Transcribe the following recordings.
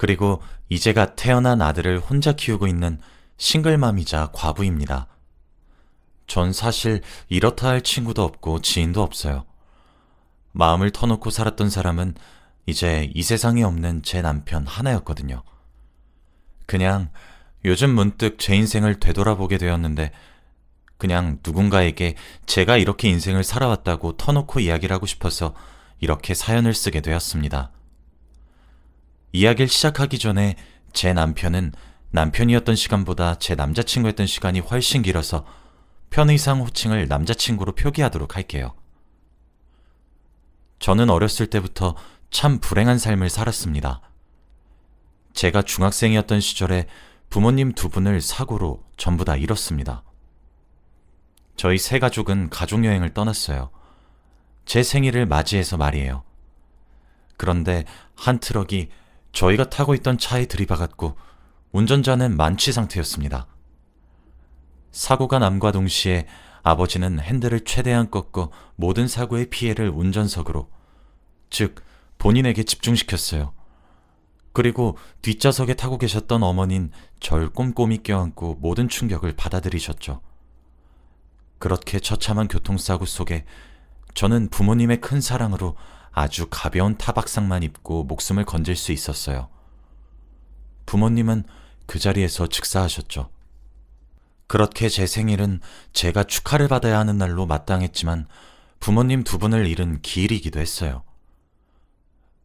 그리고 이제가 태어난 아들을 혼자 키우고 있는 싱글맘이자 과부입니다. 전 사실 이렇다 할 친구도 없고 지인도 없어요. 마음을 터놓고 살았던 사람은 이제 이 세상에 없는 제 남편 하나였거든요. 그냥 요즘 문득 제 인생을 되돌아보게 되었는데 그냥 누군가에게 제가 이렇게 인생을 살아왔다고 터놓고 이야기를 하고 싶어서 이렇게 사연을 쓰게 되었습니다. 이야기를 시작하기 전에 제 남편은 남편이었던 시간보다 제 남자친구였던 시간이 훨씬 길어서 편의상 호칭을 남자친구로 표기하도록 할게요. 저는 어렸을 때부터 참 불행한 삶을 살았습니다. 제가 중학생이었던 시절에 부모님 두 분을 사고로 전부 다 잃었습니다. 저희 세 가족은 가족여행을 떠났어요. 제 생일을 맞이해서 말이에요. 그런데 한 트럭이 저희가 타고 있던 차에 들이박았고 운전자는 만취 상태였습니다. 사고가 남과 동시에 아버지는 핸들을 최대한 꺾고 모든 사고의 피해를 운전석으로, 즉 본인에게 집중시켰어요. 그리고 뒷좌석에 타고 계셨던 어머니는 절 꼼꼼히 껴안고 모든 충격을 받아들이셨죠. 그렇게 처참한 교통사고 속에 저는 부모님의 큰 사랑으로 아주 가벼운 타박상만 입고 목숨을 건질 수 있었어요. 부모님은 그 자리에서 즉사하셨죠. 그렇게 제 생일은 제가 축하를 받아야 하는 날로 마땅했지만 부모님 두 분을 잃은 기일이기도 했어요.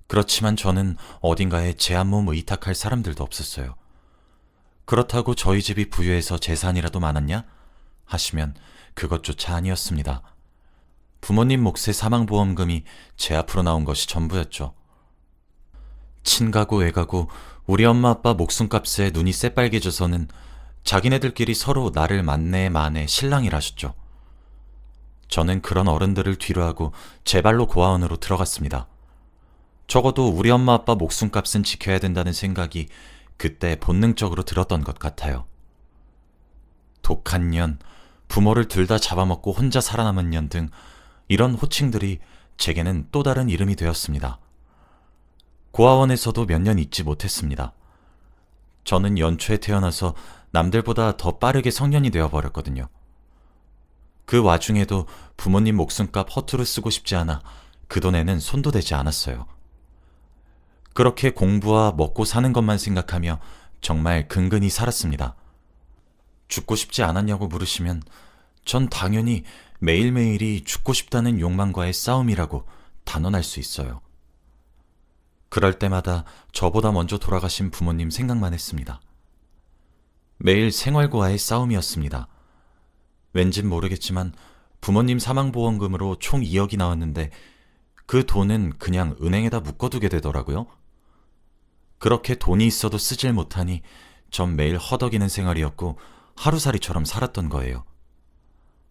그렇지만 저는 어딘가에 제 한 몸 의탁할 사람들도 없었어요. 그렇다고 저희 집이 부유해서 재산이라도 많았냐? 하시면 그것조차 아니었습니다. 부모님 몫의 사망보험금이 제 앞으로 나온 것이 전부였죠. 친가고 외가고 우리 엄마 아빠 목숨값에 눈이 새빨개져서는 자기네들끼리 서로 나를 만내 만에 신랑이라셨죠. 저는 그런 어른들을 뒤로하고 제 발로 고아원으로 들어갔습니다. 적어도 우리 엄마 아빠 목숨값은 지켜야 된다는 생각이 그때 본능적으로 들었던 것 같아요. 독한 년, 부모를 둘 다 잡아먹고 혼자 살아남은 년 등 이런 호칭들이 제게는 또 다른 이름이 되었습니다. 고아원에서도 몇 년 있지 못했습니다. 저는 연초에 태어나서 남들보다 더 빠르게 성년이 되어버렸거든요. 그 와중에도 부모님 목숨값 허투루 쓰고 싶지 않아 그 돈에는 손도 대지 않았어요. 그렇게 공부와 먹고 사는 것만 생각하며 정말 근근히 살았습니다. 죽고 싶지 않았냐고 물으시면 전 당연히 매일매일이 죽고 싶다는 욕망과의 싸움이라고 단언할 수 있어요. 그럴 때마다 저보다 먼저 돌아가신 부모님 생각만 했습니다. 매일 생활고와의 싸움이었습니다. 왠진 모르겠지만 부모님 사망보험금으로 총 2억이 나왔는데 그 돈은 그냥 은행에다 묶어두게 되더라고요. 그렇게 돈이 있어도 쓰질 못하니 전 매일 허덕이는 생활이었고 하루살이처럼 살았던 거예요.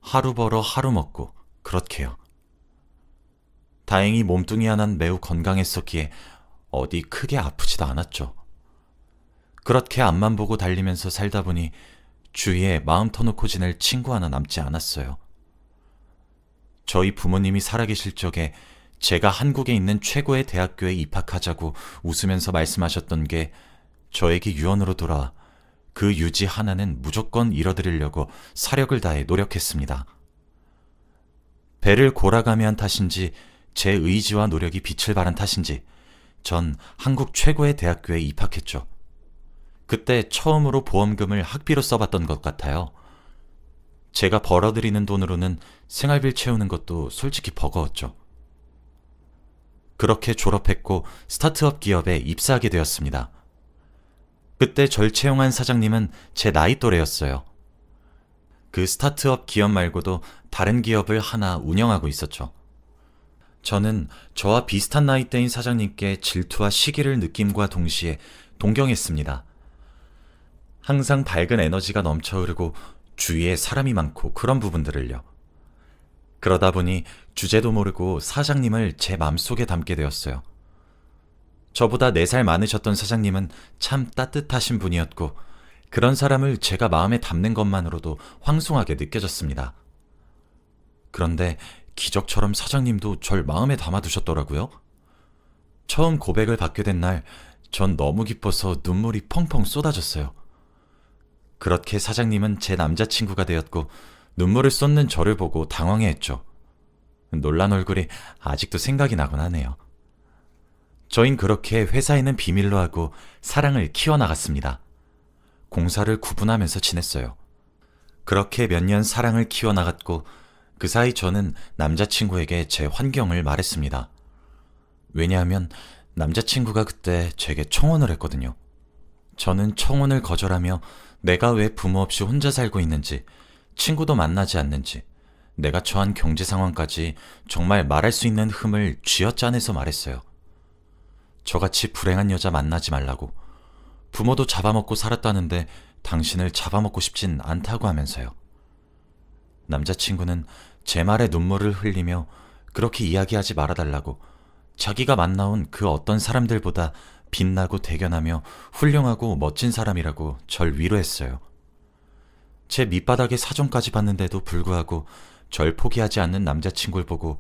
하루 벌어 하루 먹고 그렇게요. 다행히 몸뚱이 하나는 매우 건강했었기에 어디 크게 아프지도 않았죠. 그렇게 앞만 보고 달리면서 살다 보니 주위에 마음 터놓고 지낼 친구 하나 남지 않았어요. 저희 부모님이 살아계실 적에 제가 한국에 있는 최고의 대학교에 입학하자고 웃으면서 말씀하셨던 게 저에게 유언으로 돌아와 그 유지 하나는 무조건 이뤄드리려고 사력을 다해 노력했습니다. 배를 골아가며 한 탓인지 제 의지와 노력이 빛을 발한 탓인지 전 한국 최고의 대학교에 입학했죠. 그때 처음으로 보험금을 학비로 써봤던 것 같아요. 제가 벌어들이는 돈으로는 생활비를 채우는 것도 솔직히 버거웠죠. 그렇게 졸업했고 스타트업 기업에 입사하게 되었습니다. 그때 절 채용한 사장님은 제 나이 또래였어요. 그 스타트업 기업 말고도 다른 기업을 하나 운영하고 있었죠. 저는 저와 비슷한 나이대인 사장님께 질투와 시기를 느낌과 동시에 동경했습니다. 항상 밝은 에너지가 넘쳐 흐르고 주위에 사람이 많고 그런 부분들을요. 그러다 보니 주제도 모르고 사장님을 제 마음속에 담게 되었어요. 저보다 4살 많으셨던 사장님은 참 따뜻하신 분이었고 그런 사람을 제가 마음에 담는 것만으로도 황송하게 느껴졌습니다. 그런데 기적처럼 사장님도 절 마음에 담아두셨더라고요. 처음 고백을 받게 된 날 전 너무 기뻐서 눈물이 펑펑 쏟아졌어요. 그렇게 사장님은 제 남자친구가 되었고 눈물을 쏟는 저를 보고 당황해했죠. 놀란 얼굴이 아직도 생각이 나곤 하네요. 저흰 그렇게 회사에는 비밀로 하고 사랑을 키워나갔습니다. 공사를 구분하면서 지냈어요. 그렇게 몇 년 사랑을 키워나갔고 그 사이 저는 남자친구에게 제 환경을 말했습니다. 왜냐하면 남자친구가 그때 제게 청혼을 했거든요. 저는 청혼을 거절하며 내가 왜 부모 없이 혼자 살고 있는지, 친구도 만나지 않는지, 내가 처한 경제 상황까지 정말 말할 수 있는 흠을 쥐어짜내서 말했어요. 저같이 불행한 여자 만나지 말라고, 부모도 잡아먹고 살았다는데 당신을 잡아먹고 싶진 않다고 하면서요. 남자친구는 제 말에 눈물을 흘리며 그렇게 이야기하지 말아달라고, 자기가 만나온 그 어떤 사람들보다 빛나고 대견하며 훌륭하고 멋진 사람이라고 절 위로했어요. 제 밑바닥에 사정까지 봤는데도 불구하고 절 포기하지 않는 남자친구를 보고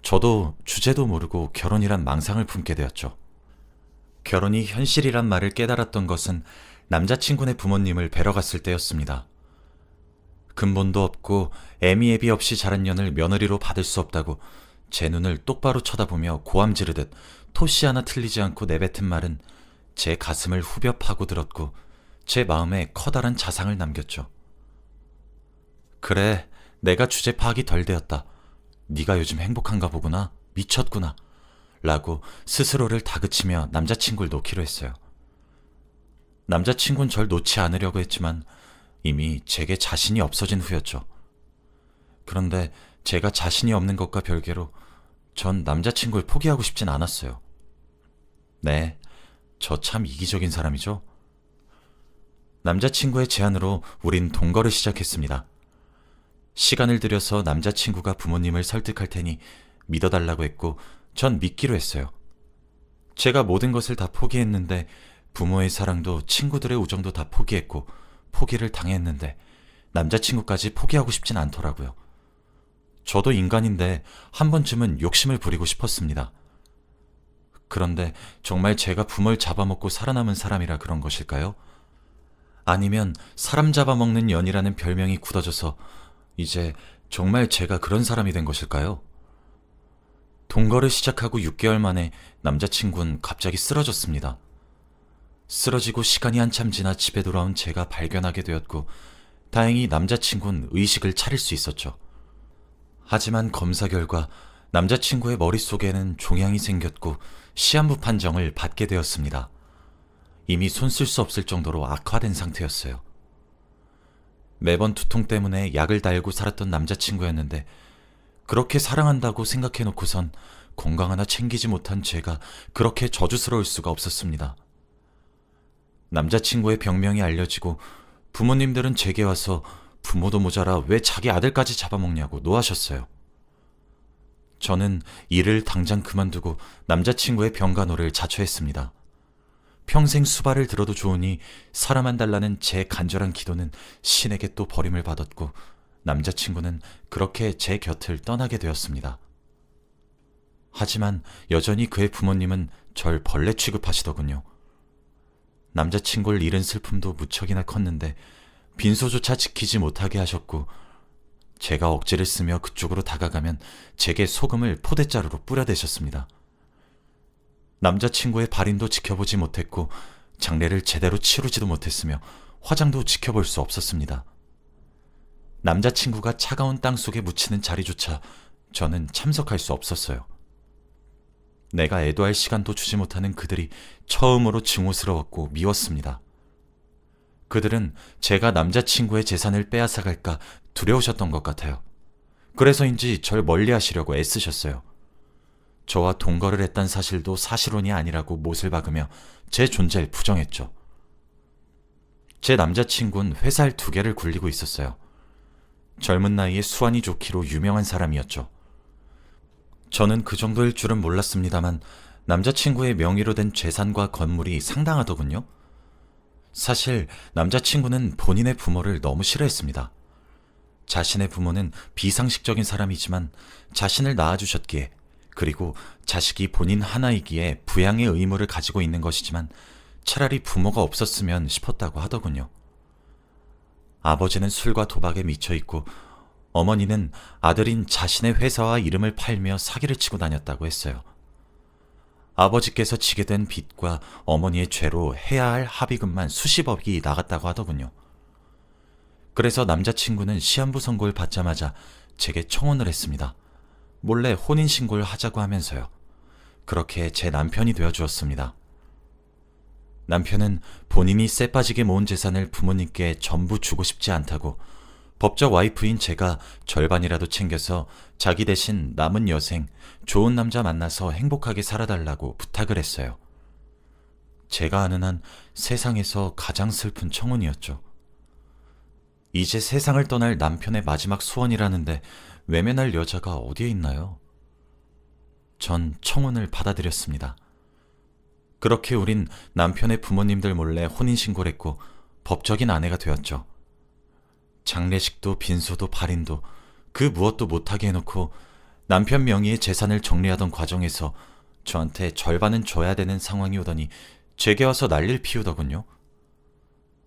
저도 주제도 모르고 결혼이란 망상을 품게 되었죠. 결혼이 현실이란 말을 깨달았던 것은 남자친구네 부모님을 뵈러 갔을 때였습니다. 근본도 없고 애미애비 없이 자란 년을 며느리로 받을 수 없다고 제 눈을 똑바로 쳐다보며 고함 지르듯 토시 하나 틀리지 않고 내뱉은 말은 제 가슴을 후벼 파고들었고 제 마음에 커다란 자상을 남겼죠. 그래, 내가 주제 파악이 덜 되었다. 네가 요즘 행복한가 보구나. 미쳤구나. 라고 스스로를 다그치며 남자친구를 놓기로 했어요. 남자친구는 절 놓지 않으려고 했지만 이미 제게 자신이 없어진 후였죠. 그런데 제가 자신이 없는 것과 별개로 전 남자친구를 포기하고 싶진 않았어요. 네, 저 참 이기적인 사람이죠. 남자친구의 제안으로 우린 동거를 시작했습니다. 시간을 들여서 남자친구가 부모님을 설득할 테니 믿어달라고 했고 전 믿기로 했어요. 제가 모든 것을 다 포기했는데 부모의 사랑도 친구들의 우정도 다 포기했고 포기를 당했는데 남자친구까지 포기하고 싶진 않더라고요. 저도 인간인데 한 번쯤은 욕심을 부리고 싶었습니다. 그런데 정말 제가 부모를 잡아먹고 살아남은 사람이라 그런 것일까요? 아니면 사람 잡아먹는 년이라는 별명이 굳어져서 이제 정말 제가 그런 사람이 된 것일까요? 동거를 시작하고 6개월 만에 남자친구는 갑자기 쓰러졌습니다. 쓰러지고 시간이 한참 지나 집에 돌아온 제가 발견하게 되었고 다행히 남자친구는 의식을 차릴 수 있었죠. 하지만 검사 결과 남자친구의 머릿속에는 종양이 생겼고 시한부 판정을 받게 되었습니다. 이미 손 쓸 수 없을 정도로 악화된 상태였어요. 매번 두통 때문에 약을 달고 살았던 남자친구였는데 그렇게 사랑한다고 생각해놓고선 건강 하나 챙기지 못한 제가 그렇게 저주스러울 수가 없었습니다. 남자친구의 병명이 알려지고 부모님들은 제게 와서 부모도 모자라 왜 자기 아들까지 잡아먹냐고 노하셨어요. 저는 일을 당장 그만두고 남자친구의 병간호를 자처했습니다. 평생 수발을 들어도 좋으니 사람만 달라는 제 간절한 기도는 신에게 또 버림을 받았고 남자친구는 그렇게 제 곁을 떠나게 되었습니다. 하지만 여전히 그의 부모님은 절 벌레 취급하시더군요. 남자친구를 잃은 슬픔도 무척이나 컸는데 빈소조차 지키지 못하게 하셨고 제가 억지를 쓰며 그쪽으로 다가가면 제게 소금을 포대자루로 뿌려대셨습니다. 남자친구의 발인도 지켜보지 못했고 장례를 제대로 치르지도 못했으며 화장도 지켜볼 수 없었습니다. 남자친구가 차가운 땅 속에 묻히는 자리조차 저는 참석할 수 없었어요. 내가 애도할 시간도 주지 못하는 그들이 처음으로 증오스러웠고 미웠습니다. 그들은 제가 남자친구의 재산을 빼앗아갈까 두려우셨던 것 같아요. 그래서인지 절 멀리하시려고 애쓰셨어요. 저와 동거를 했단 사실도 사실혼이 아니라고 못을 박으며 제 존재를 부정했죠. 제 남자친구는 회사 일 2개를 굴리고 있었어요. 젊은 나이에 수완이 좋기로 유명한 사람이었죠. 저는 그 정도일 줄은 몰랐습니다만 남자친구의 명의로 된 재산과 건물이 상당하더군요. 사실 남자친구는 본인의 부모를 너무 싫어했습니다. 자신의 부모는 비상식적인 사람이지만 자신을 낳아주셨기에 그리고 자식이 본인 하나이기에 부양의 의무를 가지고 있는 것이지만 차라리 부모가 없었으면 싶었다고 하더군요. 아버지는 술과 도박에 미쳐 있고 어머니는 아들인 자신의 회사와 이름을 팔며 사기를 치고 다녔다고 했어요. 아버지께서 지게 된 빚과 어머니의 죄로 해야 할 합의금만 수십억이 나갔다고 하더군요. 그래서 남자친구는 시한부 선고를 받자마자 제게 청혼을 했습니다. 몰래 혼인신고를 하자고 하면서요. 그렇게 제 남편이 되어주었습니다. 남편은 본인이 쎄빠지게 모은 재산을 부모님께 전부 주고 싶지 않다고 법적 와이프인 제가 절반이라도 챙겨서 자기 대신 남은 여생, 좋은 남자 만나서 행복하게 살아달라고 부탁을 했어요. 제가 아는 한 세상에서 가장 슬픈 청혼이었죠. 이제 세상을 떠날 남편의 마지막 소원이라는데 외면할 여자가 어디에 있나요? 전 청혼을 받아들였습니다. 그렇게 우린 남편의 부모님들 몰래 혼인신고를 했고 법적인 아내가 되었죠. 장례식도 빈소도 발인도 그 무엇도 못하게 해놓고 남편 명의의 재산을 정리하던 과정에서 저한테 절반은 줘야 되는 상황이 오더니 제게 와서 난리를 피우더군요.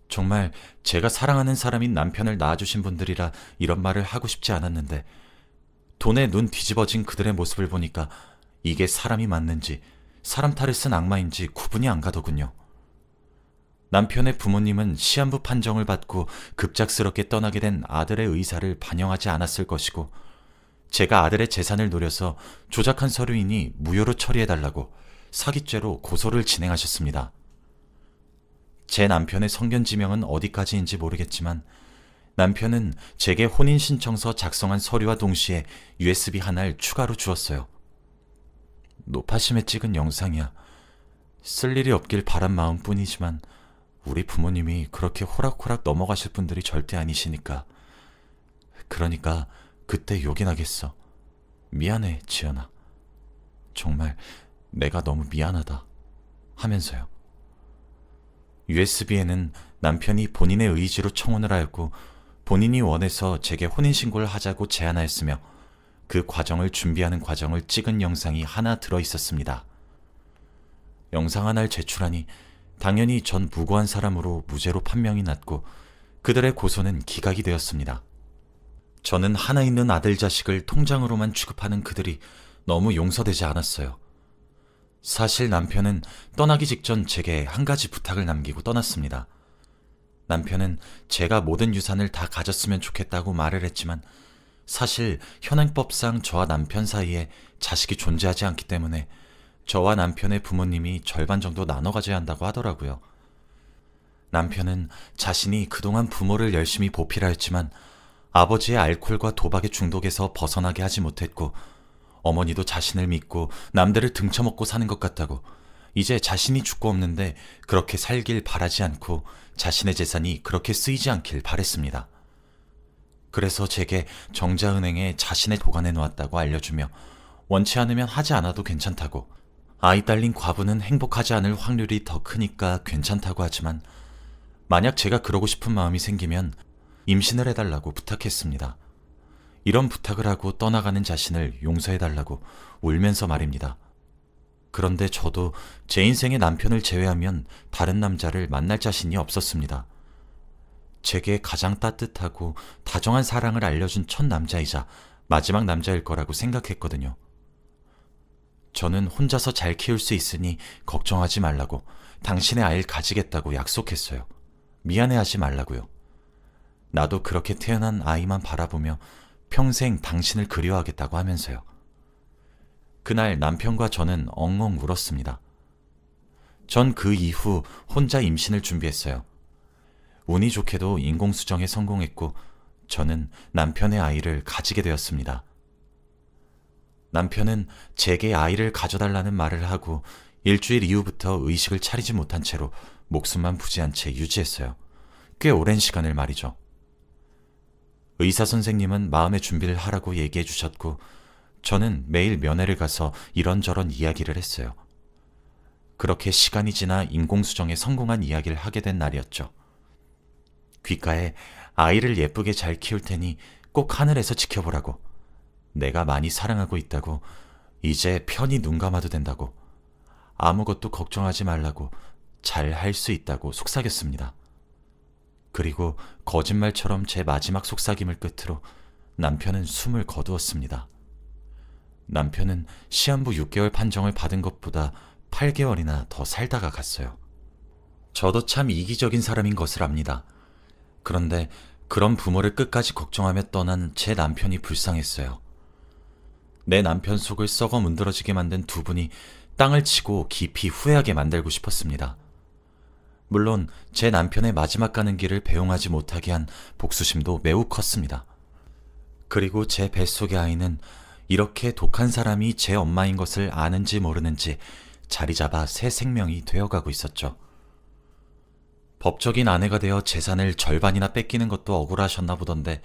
정말 제가 사랑하는 사람인 남편을 낳아주신 분들이라 이런 말을 하고 싶지 않았는데 돈에 눈 뒤집어진 그들의 모습을 보니까 이게 사람이 맞는지 사람 탈을 쓴 악마인지 구분이 안 가더군요. 남편의 부모님은 시한부 판정을 받고 급작스럽게 떠나게 된 아들의 의사를 반영하지 않았을 것이고 제가 아들의 재산을 노려서 조작한 서류이니 무효로 처리해달라고 사기죄로 고소를 진행하셨습니다. 제 남편의 성견지명은 어디까지인지 모르겠지만 남편은 제게 혼인신청서 작성한 서류와 동시에 USB 하나를 추가로 주었어요. 노파심에 찍은 영상이야. 쓸 일이 없길 바란 마음뿐이지만 우리 부모님이 그렇게 호락호락 넘어가실 분들이 절대 아니시니까. 그러니까 그때 욕이 나겠어. 미안해, 지연아. 정말 내가 너무 미안하다. 하면서요. USB에는 남편이 본인의 의지로 청혼을 하였고 본인이 원해서 제게 혼인신고를 하자고 제안하였으며 그 과정을 준비하는 과정을 찍은 영상이 하나 들어있었습니다. 영상 하나를 제출하니 당연히 전 무고한 사람으로 무죄로 판명이 났고 그들의 고소는 기각이 되었습니다. 저는 하나 있는 아들 자식을 통장으로만 취급하는 그들이 너무 용서되지 않았어요. 사실 남편은 떠나기 직전 제게 한 가지 부탁을 남기고 떠났습니다. 남편은 제가 모든 유산을 다 가졌으면 좋겠다고 말을 했지만 사실 현행법상 저와 남편 사이에 자식이 존재하지 않기 때문에 저와 남편의 부모님이 절반 정도 나눠 가져야 한다고 하더라고요. 남편은 자신이 그동안 부모를 열심히 보필하 했지만 아버지의 알코올과 도박의 중독에서 벗어나게 하지 못했고 어머니도 자신을 믿고 남들을 등쳐먹고 사는 것 같다고 이제 자신이 죽고 없는데 그렇게 살길 바라지 않고 자신의 재산이 그렇게 쓰이지 않길 바랬습니다. 그래서 제게 정자은행에 자신의 보관해 놓았다고 알려주며 원치 않으면 하지 않아도 괜찮다고 아이 딸린 과부는 행복하지 않을 확률이 더 크니까 괜찮다고 하지만 만약 제가 그러고 싶은 마음이 생기면 임신을 해달라고 부탁했습니다. 이런 부탁을 하고 떠나가는 자신을 용서해달라고 울면서 말입니다. 그런데 저도 제 인생의 남편을 제외하면 다른 남자를 만날 자신이 없었습니다. 제게 가장 따뜻하고 다정한 사랑을 알려준 첫 남자이자 마지막 남자일 거라고 생각했거든요. 저는 혼자서 잘 키울 수 있으니 걱정하지 말라고 당신의 아이를 가지겠다고 약속했어요. 미안해하지 말라고요. 나도 그렇게 태어난 아이만 바라보며 평생 당신을 그리워하겠다고 하면서요. 그날 남편과 저는 엉엉 울었습니다. 전 그 이후 혼자 임신을 준비했어요. 운이 좋게도 인공수정에 성공했고 저는 남편의 아이를 가지게 되었습니다. 남편은 제게 아이를 가져달라는 말을 하고 일주일 이후부터 의식을 차리지 못한 채로 목숨만 부지한 채 유지했어요. 꽤 오랜 시간을 말이죠. 의사 선생님은 마음의 준비를 하라고 얘기해 주셨고 저는 매일 면회를 가서 이런저런 이야기를 했어요. 그렇게 시간이 지나 인공수정에 성공한 이야기를 하게 된 날이었죠. 귓가에 아이를 예쁘게 잘 키울 테니 꼭 하늘에서 지켜보라고 내가 많이 사랑하고 있다고 이제 편히 눈 감아도 된다고, 아무것도 걱정하지 말라고, 잘 할 수 있다고 속삭였습니다. 그리고 거짓말처럼 제 마지막 속삭임을 끝으로 남편은 숨을 거두었습니다. 남편은 시한부 6개월 판정을 받은 것보다 8개월이나 더 살다가 갔어요. 저도 참 이기적인 사람인 것을 압니다. 그런데 그런 부모를 끝까지 걱정하며 떠난 제 남편이 불쌍했어요. 내 남편 속을 썩어 문드러지게 만든 두 분이 땅을 치고 깊이 후회하게 만들고 싶었습니다. 물론 제 남편의 마지막 가는 길을 배웅하지 못하게 한 복수심도 매우 컸습니다. 그리고 제 뱃속의 아이는 이렇게 독한 사람이 제 엄마인 것을 아는지 모르는지 자리 잡아 새 생명이 되어가고 있었죠. 법적인 아내가 되어 재산을 절반이나 뺏기는 것도 억울하셨나 보던데,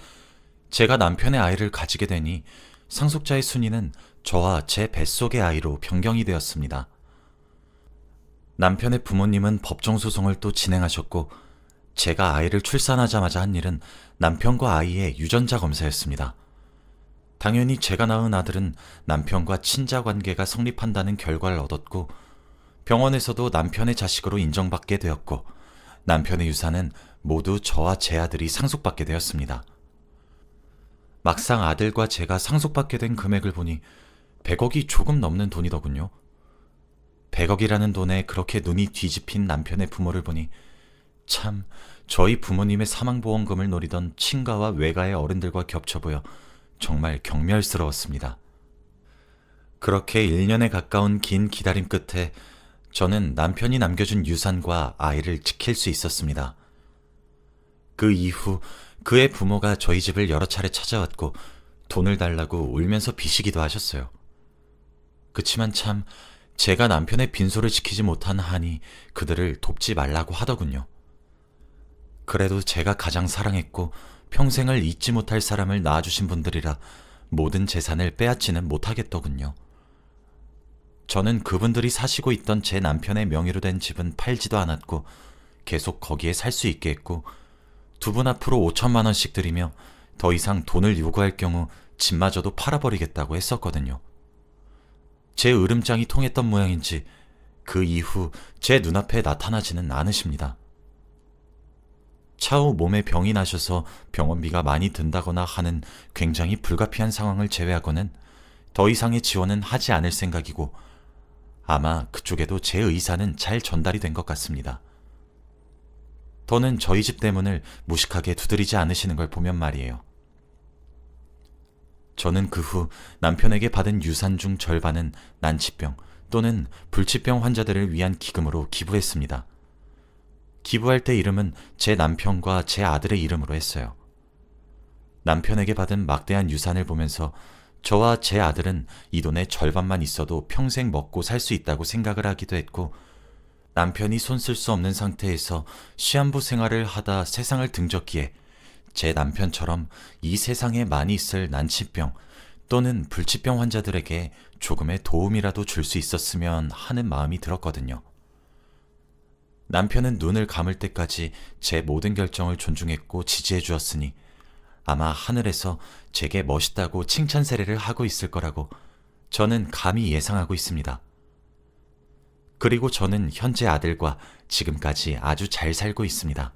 제가 남편의 아이를 가지게 되니 상속자의 순위는 저와 제 뱃속의 아이로 변경이 되었습니다. 남편의 부모님은 법정소송을 또 진행하셨고, 제가 아이를 출산하자마자 한 일은 남편과 아이의 유전자 검사였습니다. 당연히 제가 낳은 아들은 남편과 친자 관계가 성립한다는 결과를 얻었고, 병원에서도 남편의 자식으로 인정받게 되었고, 남편의 유산은 모두 저와 제 아들이 상속받게 되었습니다. 막상 아들과 제가 상속받게 된 금액을 보니 100억이 조금 넘는 돈이더군요. 100억이라는 돈에 그렇게 눈이 뒤집힌 남편의 부모를 보니 참 저희 부모님의 사망보험금을 노리던 친가와 외가의 어른들과 겹쳐 보여 정말 경멸스러웠습니다. 그렇게 1년에 가까운 긴 기다림 끝에 저는 남편이 남겨준 유산과 아이를 지킬 수 있었습니다. 그 이후 그의 부모가 저희 집을 여러 차례 찾아왔고 돈을 달라고 울면서 비시기도 하셨어요. 그치만 참 제가 남편의 빈소를 지키지 못한 한이 그들을 돕지 말라고 하더군요. 그래도 제가 가장 사랑했고 평생을 잊지 못할 사람을 낳아주신 분들이라 모든 재산을 빼앗지는 못하겠더군요. 저는 그분들이 사시고 있던 제 남편의 명의로 된 집은 팔지도 않았고 계속 거기에 살 수 있게 했고, 두 분 앞으로 5천만 원씩 드리며 더 이상 돈을 요구할 경우 집마저도 팔아버리겠다고 했었거든요. 제 으름장이 통했던 모양인지 그 이후 제 눈앞에 나타나지는 않으십니다. 차후 몸에 병이 나셔서 병원비가 많이 든다거나 하는 굉장히 불가피한 상황을 제외하고는 더 이상의 지원은 하지 않을 생각이고, 아마 그쪽에도 제 의사는 잘 전달이 된 것 같습니다. 더는 저희 집 대문을 무식하게 두드리지 않으시는 걸 보면 말이에요. 저는 그 후 남편에게 받은 유산 중 절반은 난치병 또는 불치병 환자들을 위한 기금으로 기부했습니다. 기부할 때 이름은 제 남편과 제 아들의 이름으로 했어요. 남편에게 받은 막대한 유산을 보면서 저와 제 아들은 이 돈의 절반만 있어도 평생 먹고 살 수 있다고 생각을 하기도 했고, 남편이 손 쓸 수 없는 상태에서 시한부 생활을 하다 세상을 등졌기에 제 남편처럼 이 세상에 많이 있을 난치병 또는 불치병 환자들에게 조금의 도움이라도 줄 수 있었으면 하는 마음이 들었거든요. 남편은 눈을 감을 때까지 제 모든 결정을 존중했고 지지해 주었으니 아마 하늘에서 제게 멋있다고 칭찬 세례를 하고 있을 거라고 저는 감히 예상하고 있습니다. 그리고 저는 현재 아들과 지금까지 아주 잘 살고 있습니다.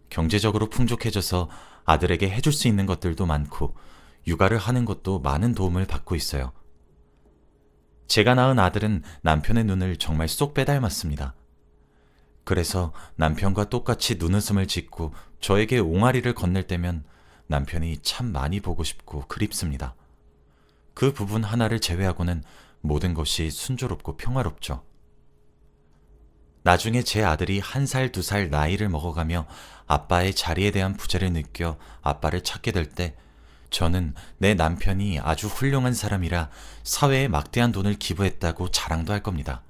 경제적으로 풍족해져서 아들에게 해줄 수 있는 것들도 많고 육아를 하는 것도 많은 도움을 받고 있어요. 제가 낳은 아들은 남편의 눈을 정말 쏙 빼닮았습니다. 그래서 남편과 똑같이 눈웃음을 짓고 저에게 옹알이를 건넬 때면 남편이 참 많이 보고 싶고 그립습니다. 그 부분 하나를 제외하고는 모든 것이 순조롭고 평화롭죠. 나중에 제 아들이 1살, 2살 나이를 먹어가며 아빠의 자리에 대한 부재를 느껴 아빠를 찾게 될 때 저는 내 남편이 아주 훌륭한 사람이라 사회에 막대한 돈을 기부했다고 자랑도 할 겁니다.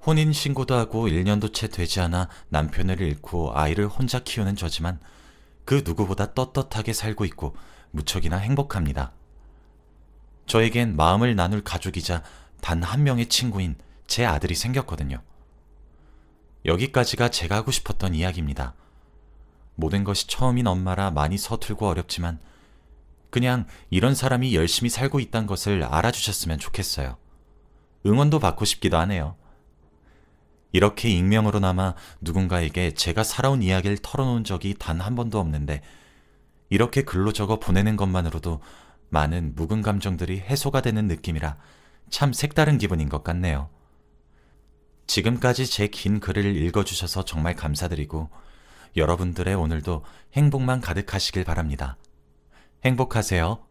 혼인신고도 하고 1년도 채 되지 않아 남편을 잃고 아이를 혼자 키우는 저지만 그 누구보다 떳떳하게 살고 있고 무척이나 행복합니다. 저에겐 마음을 나눌 가족이자 단 한 명의 친구인 제 아들이 생겼거든요. 여기까지가 제가 하고 싶었던 이야기입니다. 모든 것이 처음인 엄마라 많이 서툴고 어렵지만 그냥 이런 사람이 열심히 살고 있다는 것을 알아주셨으면 좋겠어요. 응원도 받고 싶기도 하네요. 이렇게 익명으로나마 누군가에게 제가 살아온 이야기를 털어놓은 적이 단 한 번도 없는데 이렇게 글로 적어 보내는 것만으로도 많은 묵은 감정들이 해소가 되는 느낌이라 참 색다른 기분인 것 같네요. 지금까지 제 긴 글을 읽어주셔서 정말 감사드리고 여러분들의 오늘도 행복만 가득하시길 바랍니다. 행복하세요.